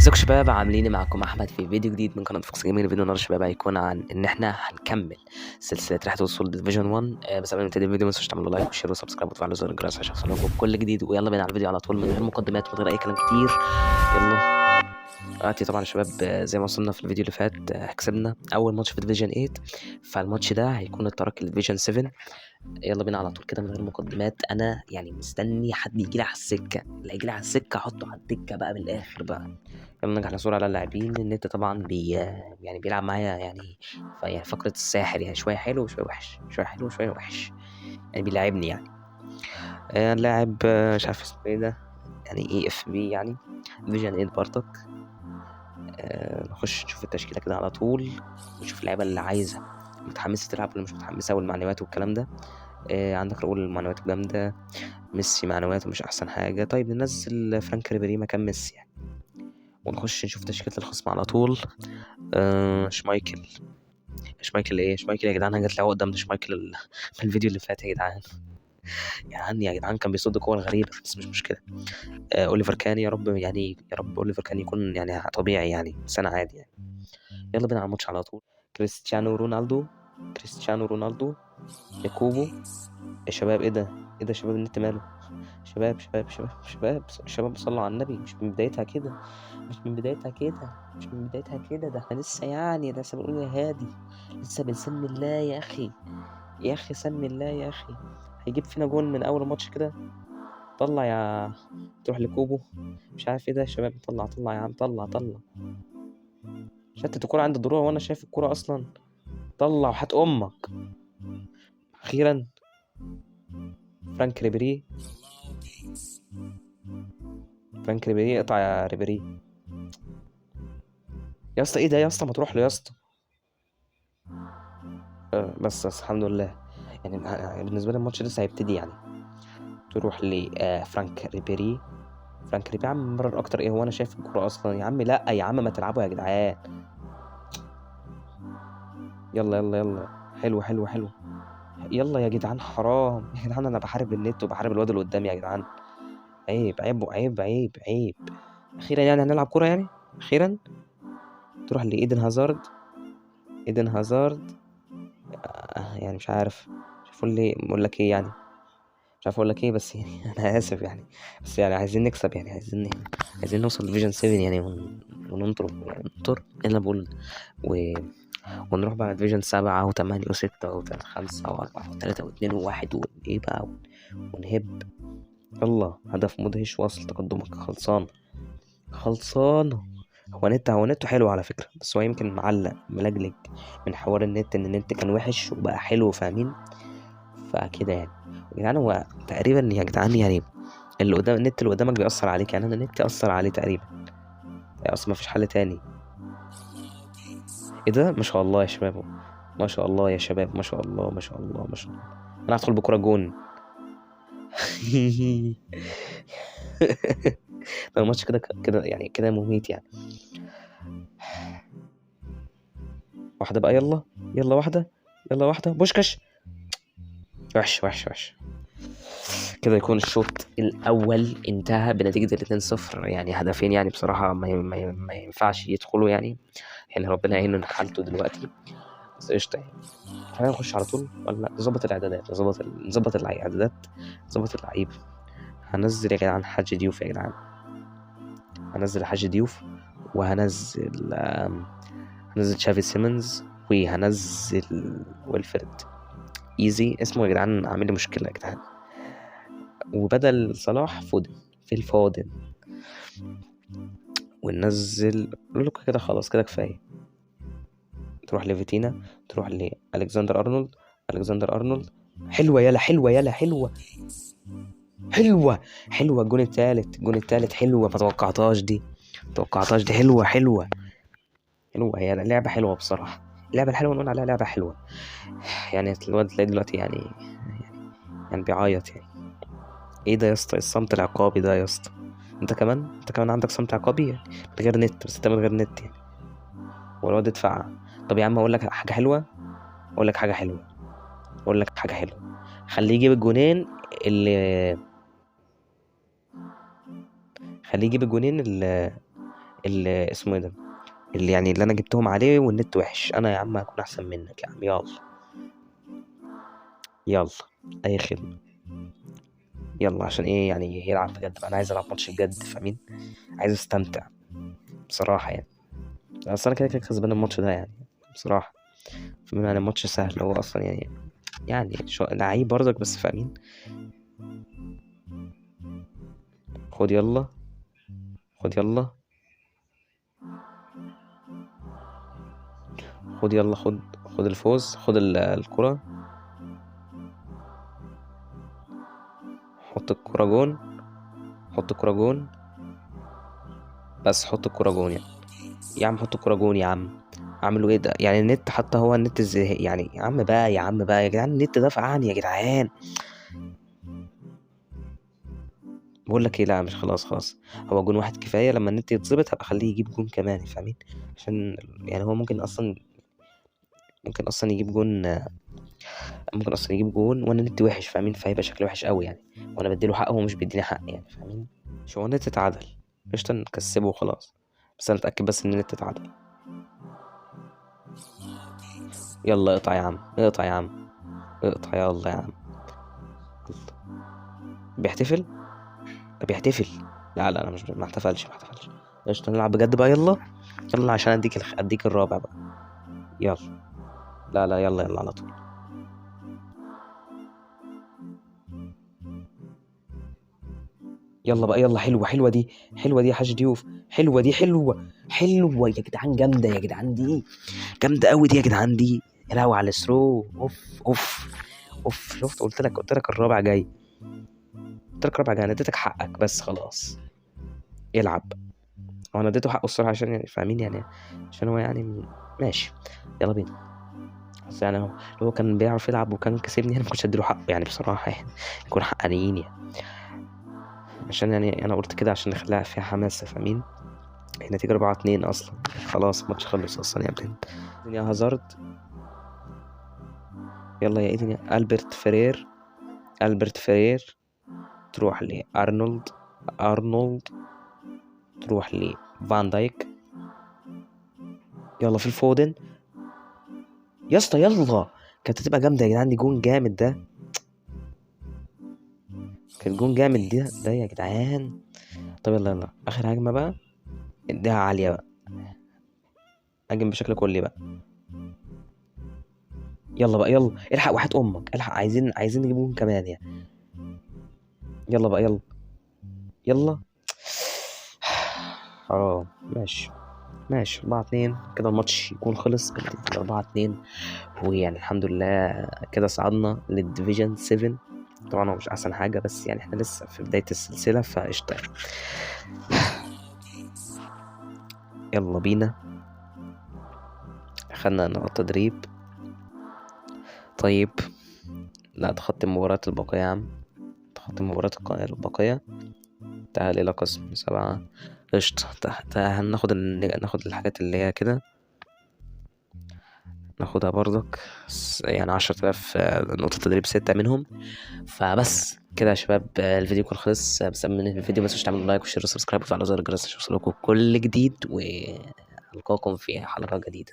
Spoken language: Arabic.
ازيكم شباب، عاملين ايه؟ معاكم احمد في فيديو جديد من قناه فوكس جيمنج. الفيديو النهارده شباب هيكون عن ان احنا هنكمل سلسله رحله وصول ديفيجن 1. بس قبل ما نبتدي الفيديو ما تنسوش تعملوا لايك وشير وسبسكرايب وتفعلوا زر الجرس عشان يوصلكم كل جديد. ويلا بينا على الفيديو على طول من غير مقدمات ومن غير اي كلام كتير. يلا دلوقتي طبعا يا شباب، زي ما وصلنا في الفيديو اللي فات، كسبنا اول ماتش في ديفيجن 8. فالماتش ده هيكون الترك لديفيجن 7. يلا بينا على طول كده من غير مقدمات. انا يعني مستني حد يجي لي على السكه، اللي هيجي لي على السكه احطه على الدكه بقى من الاخر بقى. يلا نرجع لصورة على اللاعبين. النت طبعا يعني بيلعب معايا يعني يعني فقرة الساحر، يعني شوية حلو وشوية وحش، شوية حلو وشوية وحش، يعني بيلاعبني يعني. اللاعب مش عارف اسمه ايه ده، يعني اي اف بي يعني فيجن 8 بارتك. نخش نشوف التشكيلة كده على طول ونشوف اللعيبة اللي عايزة متحمسة تلعب ولا مش متحمسة، والمعنويات والكلام ده. عندك راؤول المعنويات جامدة، ميسي معنوياته مش أحسن حاجة. طيب ننزل فرانك ريبيري مكان ميسي يعني، ونخش نشوف تشكيلة الخصم على طول. شمايكل ايه؟ شمايكل يا جدعان، انا جات لي عقده من شمايكل في الفيديو اللي فات يا جدعان. يا جدعان كان بيصد كور غريبه بس مش مشكله. اوليفر كان، يا رب يعني، يا رب اوليفر كان يكون يعني طبيعي يعني، سنه عادي يعني. يلا بينا على الماتش على طول. كريستيانو رونالدو، كريستيانو رونالدو، ياكوبو. يا شباب ايه ده؟ ايه ده يا شباب؟ النت ماله؟ شباب شباب شباب شباب شباب، صلوا على النبي. مش من بدايتها كده، مش من بدايتها كده، مش من بدايتها كده. ده احنا لسه يعني، ده لسه بنقول يا هادي، لسه بنسمي الله يا اخي. يا اخي سمي الله يا اخي. هيجيب فينا جون من اول ماتش كده؟ طلع يا، تروح لكوبو. مش عارف ايه ده يا شباب. طلع طلع يا عم، طلع طلع. شتت الكرة عند الدروع وانا شايف الكرة اصلا. طلع وحات امك. اخيرا فرانك ريبيري، فرانك ريبيري، اقطع يا ريبيري. يا اسطى ايه ده يا اسطى؟ ما تروح له يا اسطى. بس الحمد لله يعني بالنسبه لي الماتش لسه هيبتدي يعني. تروح لفرانك ريبيري. فرانك ريبيري يا عم مرر اكتر ايه؟ هو انا شايف الكوره اصلا يا عم؟ لا يا عم ما تلعبوا يا جدعان. يلا يلا يلا، حلو حلو حلو. يلا يا جدعان، حرام يا جدعان، انا بحارب النت وبحارب الواد اللي قدامي يا جدعان. عيب عيب عيب عيب عيب. اخيرا يعني هنلعب كوره يعني، اخيرا. تروح لايدن هازارد، ايدن هازارد. يعني مش عارف، مش اقول لي اقول لك ايه يعني، مش عارف اقول لك ايه بس يعني انا اسف يعني. بس يعني عايزين نكسب يعني، عايزين نوصل ديفيجن 7 يعني، وننطر يعني، ننطر يلا بقول ونروح بقى ديفيجن 7 و8 و6 و5 و4 و3 و2 و1 وايه بقى، ونهب. يلا هدف مدهش، واصل تقدمك. خلصان خلصان. هو نته حلو على فكرة، بس هو يمكن معلق ملجلج من حوار النت، ان النت كان وحش وبقى حلو، فاهمين؟ فكده يعني. يا جدعان هو تقريبا يا جدعان يعني اللي قدام، النت اللي قدامك بيأثر عليك يعني. انا النت أثر عليه تقريبا يعني، اصلا مفيش حل تاني. ايه ده؟ ما شاء الله يا شباب، ما شاء الله يا شباب، ما شاء الله ما شاء الله ما شاء الله. انا هدخل بكرة جون. الماتش كده كده يعني، كده مميت يعني. واحدة بقى، يلا يلا واحدة، يلا واحدة بوشكاش. وحش وحش وحش. كده يكون الشوط الأول انتهى بنتيجة 2-0 يعني، هدفين يعني بصراحة ما ينفعش يدخلوا يعني. يعني ربنا يعينه إن حالته دلوقتي، بس قشطة يعني. خلينا نخش على طول ولا نظبط الإعدادات؟ نظبط الإعدادات، نظبط اللعيب. هنزل يا جدعان حاج ديوف يا جدعان، هنزل حاج ديوف، وهنزل هنزل شافي سيمنز، وهنزل ويلفرد ايزي. اسمه يا جدعان عامل لي مشكلة يا جدعان. وبدل صلاح فودن، في الفودن. وننزل لكم كده خلاص، كده كفاية. تروح لفيتينا، تروح لألكسندر أرنولد، ألكسندر أرنولد. حلوة يلا، حلوة يلا، حلوة حلوة حلوة. الجون التالت، الجون التالت حلوة، ما توقعتهاش دي، توقعتهاش دي. حلوة حلوة حلوة، هي لعبة حلوة بصراحة. اللعبة الحلوة نقول عليها لعبة حلوة يعني. الواد تلاقي دلوقتي يعني بيعيط يعني. ايه ده يا اسطى؟ الصمت العقابي ده يا اسطى. انت كمان عندك صمت عقابي يعني، من غير نت، بس انت من غير نت يعني. والواد ادفع. طب يا عم اقول لك حاجة حلوة، اقول لك حاجة حلوة، اقول لك حاجة حلوة. خليه يجيب الجونين اللي خليه يجيب الجونين اللي اسمه ايه ده، اللي يعني اللي انا جبتهم عليه والنت وحش، انا يا عم هكون احسن منك يا عم. يلا يلا، اي خدمة. يلا عشان ايه يعني يلعب بجد بقى، انا عايز العب ماتش بجد، فاهمين؟ عايز استمتع بصراحة يعني. اصل انا كده كده كسبان الماتش ده يعني بصراحة. فاهمين؟ يعني الماتش سهل هو اصلا يعني، يعني لعيب برضك بس، فاهمين؟ خد يلا، خد يلا، خد يلا، خد الفوز، خد الكرة. حط الكرة جون، حط الكرة جون، بس حط الكرة جون يعني. يا عم حط الكرة جون يا عم. اعملوا ايه ده يعني؟ النت حتى هو النت ازاي يعني؟ يا عم بقى، يا عم بقى يا جدعان، النت ده فقعني يا جدعان. بقول لك ايه، لا مش خلاص خلاص، هو جون واحد كفايه، لما النت يتظبط هبقى اخليه يجيب جون كمان، فاهمين؟ عشان يعني هو ممكن اصلا يجيب جون، ممكن اصلا يجيب جون وانا النت وحش، فاهمين؟ فهيبقى شكله وحش قوي يعني، وانا بديله حقه وهو مش بيديني حق يعني، فاهمين؟ مش هو النت اتعدل، قشطه نكسبه وخلاص، بس انا اتاكد بس ان النت اتعدل. يلا اقطع يا عم، اقطع يا عم، اقطع يلا يا عم. بيحتفل، بيحتفل. لا لا، انا مش ما احتفلش، ما احتفلش. قشطه نلعب بجد بقى، يلا يلا عشان اديك الرابع بقى. يلا، لا لا، يلا يلا على طول. يلا بقى يلا، حلوه حلوه دي، حلوه دي يا حاج ضيوف، حلوه دي، حلوه حلوه يا جدعان، جامده يا جدعان دي، جامده قوي دي يا جدعان دي. يا لهوي على الثرو، اوف اوف اوف. شفت؟ قلت لك الرابع جاي، قلت لك الرابع جاي، انا اديتك حقك بس خلاص. العب. هو انا اديته حقه الصراحه عشان يعني، فاهمين يعني؟ عشان هو يعني ماشي. يلا بينا. بس يعني هو لو هو كان بيعرف يلعب وكان كسبني انا ما كنتش اديله حقه يعني بصراحه يعني، يكون حقانيين يعني. عشان يعني انا قلت كده عشان نخليها فيها حماسه، فاهمين؟ النتيجه 4-2 اصلا، خلاص الماتش خلص اصلا يا ابني. يا هازارد، يلا يا ايدن يا البرت فرير، البرت فرير تروح لارنولد، ارنولد تروح لفان دايك. يلا في الفودن يا اسطى، يلا. كانت هتبقى جامده يا جدعان، دي جون جامد ده، كان جون جامد ده يا جدعان. طب يلا يلا، اخر هجمه بقى، اديها عاليه بقى، هاجم بشكل كلي بقى. يلا بقى يلا، الحق وحياة امك الحق، عايزين نجيب جون كمان يعني. يلا بقى يلا، يلا. حرام. ماشي ماشي، 4-2 كده الماتش يكون خلص بال 4-2. ويعني الحمد لله كده صعدنا للديفيجن 7. طبعا هو مش احسن حاجة، بس يعني احنا لسه في بداية السلسلة فقشطة. يلا بينا. خدنا نقط تدريب. طيب، لا تخطي المباراة الباقية يا عم، تخطي المباراة الباقية. تعال إلى قسم 7. قشطة. هناخد ناخد الحاجات اللي هي كده، ناخدها برضك، يعني 10,000 نقطة تدريب، 6 منهم. فبس كده يا شباب، الفيديو كان خلص. بس من الفيديو متنسوش تعملوا لايك وشير وسبسكرايب وتفعلوا زر الجرس عشان يوصلكوا كل جديد، والقاكم في حلقة جديدة.